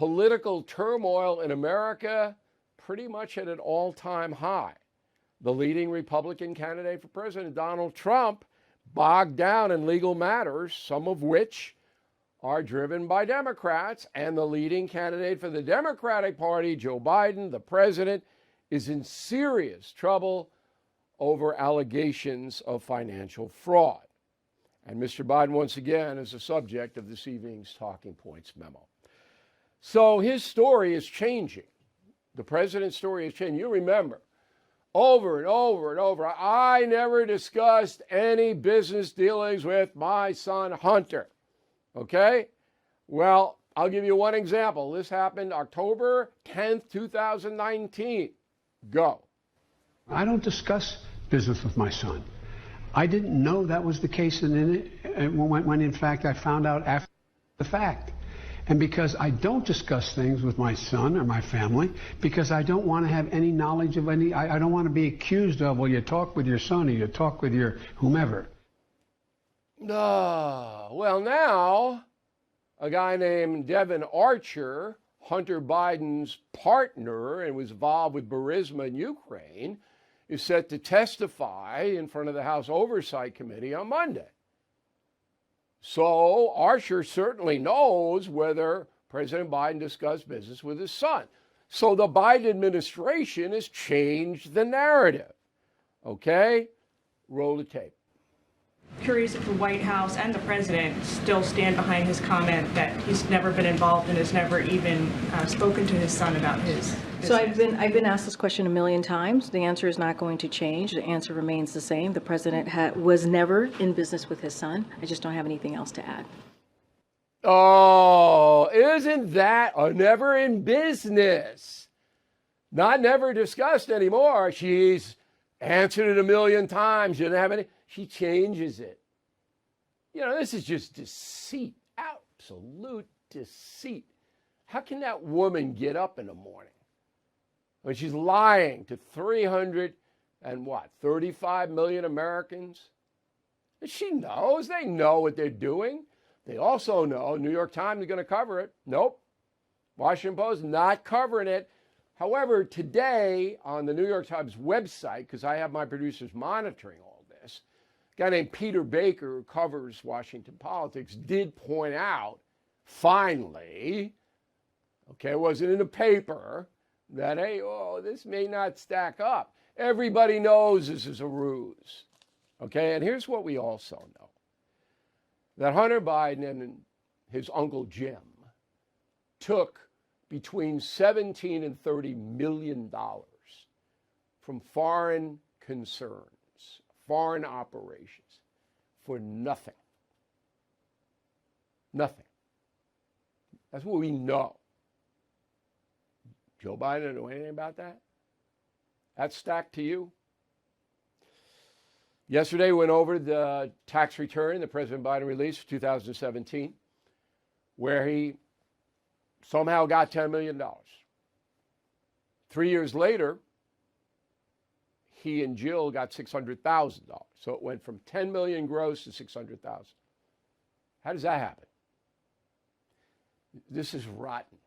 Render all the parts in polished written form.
Political turmoil in America pretty much at an all-time high. The leading Republican candidate for president, Donald Trump, bogged down in legal matters, some of which are driven by Democrats, and the leading candidate for the Democratic Party, Joe Biden, the president, is in serious trouble over allegations of financial fraud. And Mr. Biden, once again, is the subject of this evening's Talking Points memo. So his story is changing. The president's story is changing. You remember, over and over and over, I never discussed any business dealings with my son Hunter. Okay? Well, I'll give you one example. This happened October 10th, 2019. Go. I don't discuss business with my son. I didn't know that was the case when in fact I found out after the fact. And because I don't discuss things with my son or my family, because I don't want to have any knowledge of any, I don't want to be accused of, well, you talk with your son or you talk with your whomever. Well, now a guy named Devin Archer, Hunter Biden's partner and was involved with Burisma in Ukraine, is set to testify in front of the House Oversight Committee on Monday. So Archer certainly knows whether President Biden discussed business with his son. So the Biden administration has changed the narrative. Okay? Roll the tape. Curious if the White House and the president still stand behind his comment that he's never been involved and has never even spoken to his son about his business. So I've been asked this question a million times. The answer is not going to change. The answer remains the same. The president was never in business with his son. I just don't have anything else to add. Oh, isn't that a never in business? Not never discussed anymore. She's answered it a million times. She didn't have any. She changes it. You know, this is just deceit, absolute deceit. How can that woman get up in the morning when she's lying to 35 million Americans? And she knows. They know what they're doing. They also know New York Times is going to cover it. Nope. Washington Post not covering it. However, today on the New York Times website, because I have my producers monitoring all this, a guy named Peter Baker, who covers Washington politics, did point out, finally, okay, it wasn't in the paper, that, hey, this may not stack up. Everybody knows this is a ruse. Okay, and here's what we also know. That Hunter Biden and his Uncle Jim took between $17 and $30 million from foreign concerns, foreign operations, for nothing. Nothing. That's what we know. Joe Biden didn't know anything about that? That's stacked to you? Yesterday, we went over the tax return that President Biden released for 2017, where he somehow got $10 million. 3 years later, he and Jill got $600,000. So it went from $10 million gross to $600,000. How does that happen? This is rotten,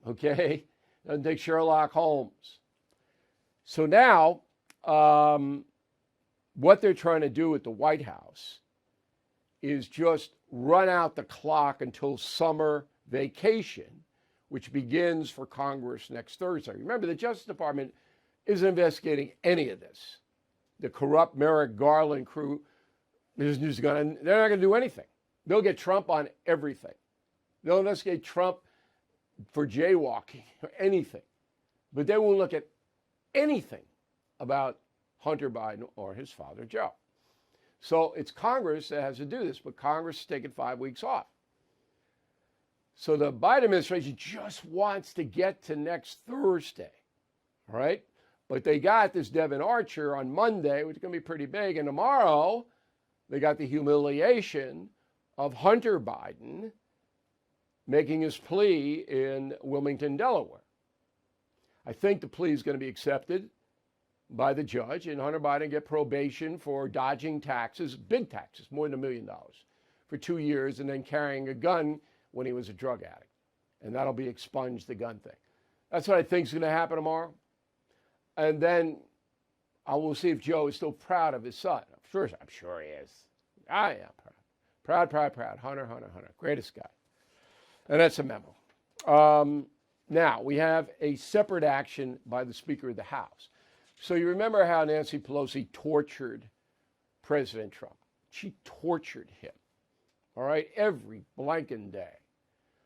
okay? Doesn't take Sherlock Holmes. So now, what they're trying to do at the White House is just run out the clock until summer vacation, which begins for Congress next Thursday. Remember, the Justice Department isn't investigating any of this. The corrupt Merrick Garland crew, they're not going to do anything. They'll get Trump on everything. They'll investigate Trump for jaywalking or anything. But they won't look at anything about Hunter Biden or his father, Joe. So it's Congress that has to do this, but Congress is taking 5 weeks off. So the Biden administration just wants to get to next Thursday, all right? But they got this Devin Archer on Monday, which is going to be pretty big. And tomorrow, they got the humiliation of Hunter Biden making his plea in Wilmington, Delaware. I think the plea is going to be accepted by the judge, and Hunter Biden get probation for dodging taxes, big taxes, more than $1 million, for 2 years, and then carrying a gun when he was a drug addict. and that'll be expunged, the gun thing. That's what I think is going to happen tomorrow. And then I will see if Joe is still proud of his son. I'm sure he is. I am proud. Proud. Hunter. Greatest guy. And that's a memo. Now, we have a separate action by the Speaker of the House. So you remember how Nancy Pelosi tortured President Trump. She tortured him, all right, every blanking day.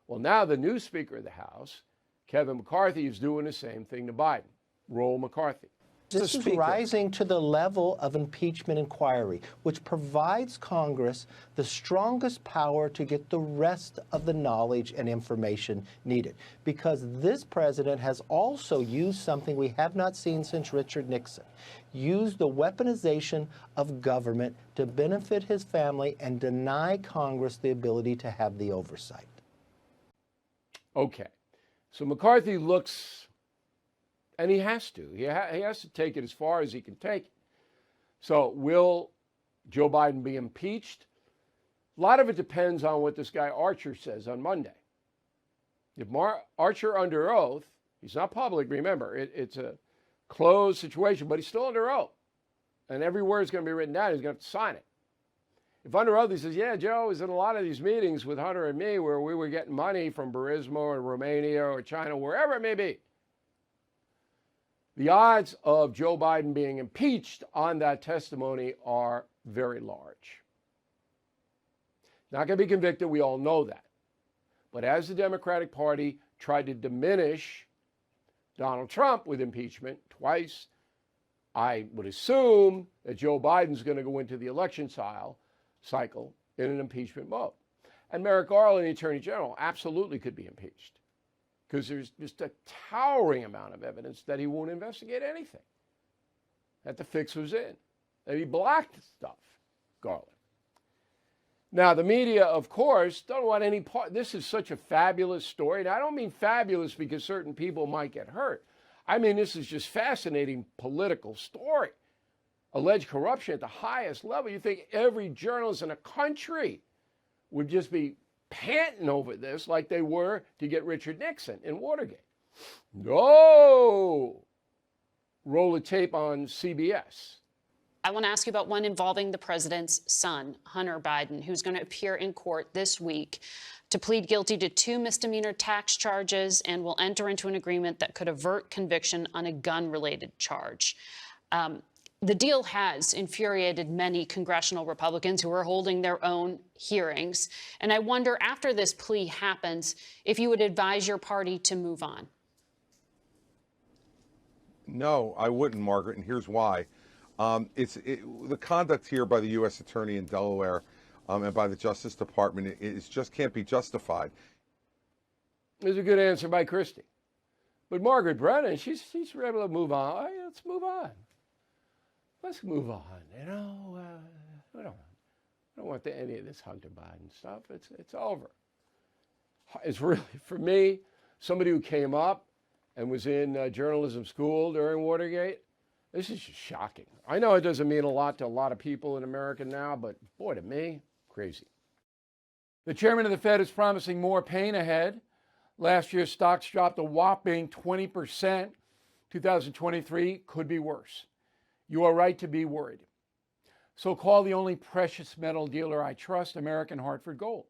Well, now the new Speaker of the House, Kevin McCarthy, is doing the same thing to Biden. Roll McCarthy. This is rising to the level of impeachment inquiry, which provides Congress the strongest power to get the rest of the knowledge and information needed. Because this president has also used something we have not seen since Richard Nixon, used the weaponization of government to benefit his family and deny Congress the ability to have the oversight. Okay, so McCarthy looks... And he has to. He has to take it as far as he can take it. So will Joe Biden be impeached? A lot of it depends on what this guy Archer says on Monday. If Archer under oath, he's not public, remember, it's a closed situation, but he's still under oath. And every word is going to be written down. He's going to have to sign it. If under oath he says, yeah, Joe was in a lot of these meetings with Hunter and me where we were getting money from Burisma or Romania or China, wherever it may be, the odds of Joe Biden being impeached on that testimony are very large. Not going to be convicted, we all know that. But as the Democratic Party tried to diminish Donald Trump with impeachment twice, I would assume that Joe Biden's going to go into the election cycle in an impeachment mode. And Merrick Garland, the Attorney General, absolutely could be impeached, because there's just a towering amount of evidence that he won't investigate anything, that the fix was in, that he blocked stuff, Garland. Now, the media, of course, don't want any part. This is such a fabulous story. And I don't mean fabulous because certain people might get hurt. I mean, this is just fascinating political story. Alleged corruption at the highest level. You think every journalist in a country would just be panting over this like they were to get Richard Nixon in Watergate. No! Roll a tape on CBS. I want to ask you about one involving the president's son, Hunter Biden, who's going to appear in court this week to plead guilty to 2 misdemeanor tax charges and will enter into an agreement that could avert conviction on a gun-related charge. The deal has infuriated many congressional Republicans who are holding their own hearings. And I wonder, after this plea happens, if you would advise your party to move on. No, I wouldn't, Margaret, and here's why. The conduct here by the U.S. Attorney in Delaware and by the Justice Department just can't be justified. There's a good answer by Christie. But Margaret Brennan, she's able to move on. Hey, let's move on. Let's move on. You know, I don't want any of this Hunter Biden stuff. It's over. It's really, for me, somebody who came up and was in journalism school during Watergate, this is just shocking. I know it doesn't mean a lot to a lot of people in America now, but boy, to me, crazy. The chairman of the Fed is promising more pain ahead. Last year, stocks dropped a whopping 20%. 2023 could be worse. You are right to be worried. So call the only precious metal dealer I trust, American Hartford Gold.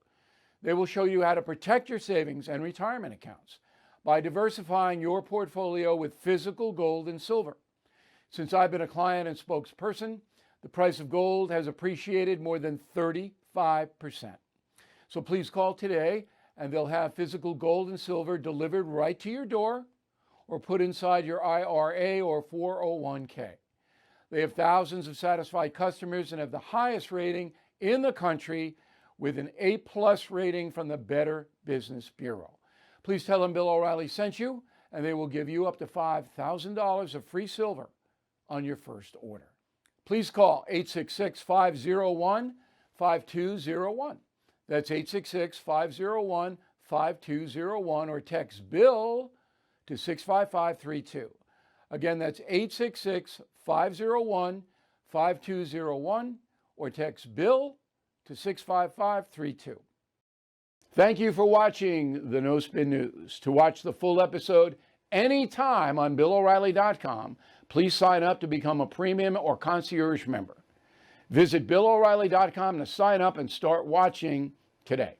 They will show you how to protect your savings and retirement accounts by diversifying your portfolio with physical gold and silver. Since I've been a client and spokesperson, the price of gold has appreciated more than 35%. So please call today and they'll have physical gold and silver delivered right to your door or put inside your IRA or 401k. They have thousands of satisfied customers and have the highest rating in the country with an A+ rating from the Better Business Bureau. Please tell them Bill O'Reilly sent you, and they will give you up to $5,000 of free silver on your first order. Please call 866-501-5201. That's 866-501-5201, or text BILL to 65532. Again, that's 866-501-5201, or text BILL to 65532. Thank you for watching the No Spin News. To watch the full episode anytime on BillO'Reilly.com, please sign up to become a premium or concierge member. Visit BillO'Reilly.com to sign up and start watching today.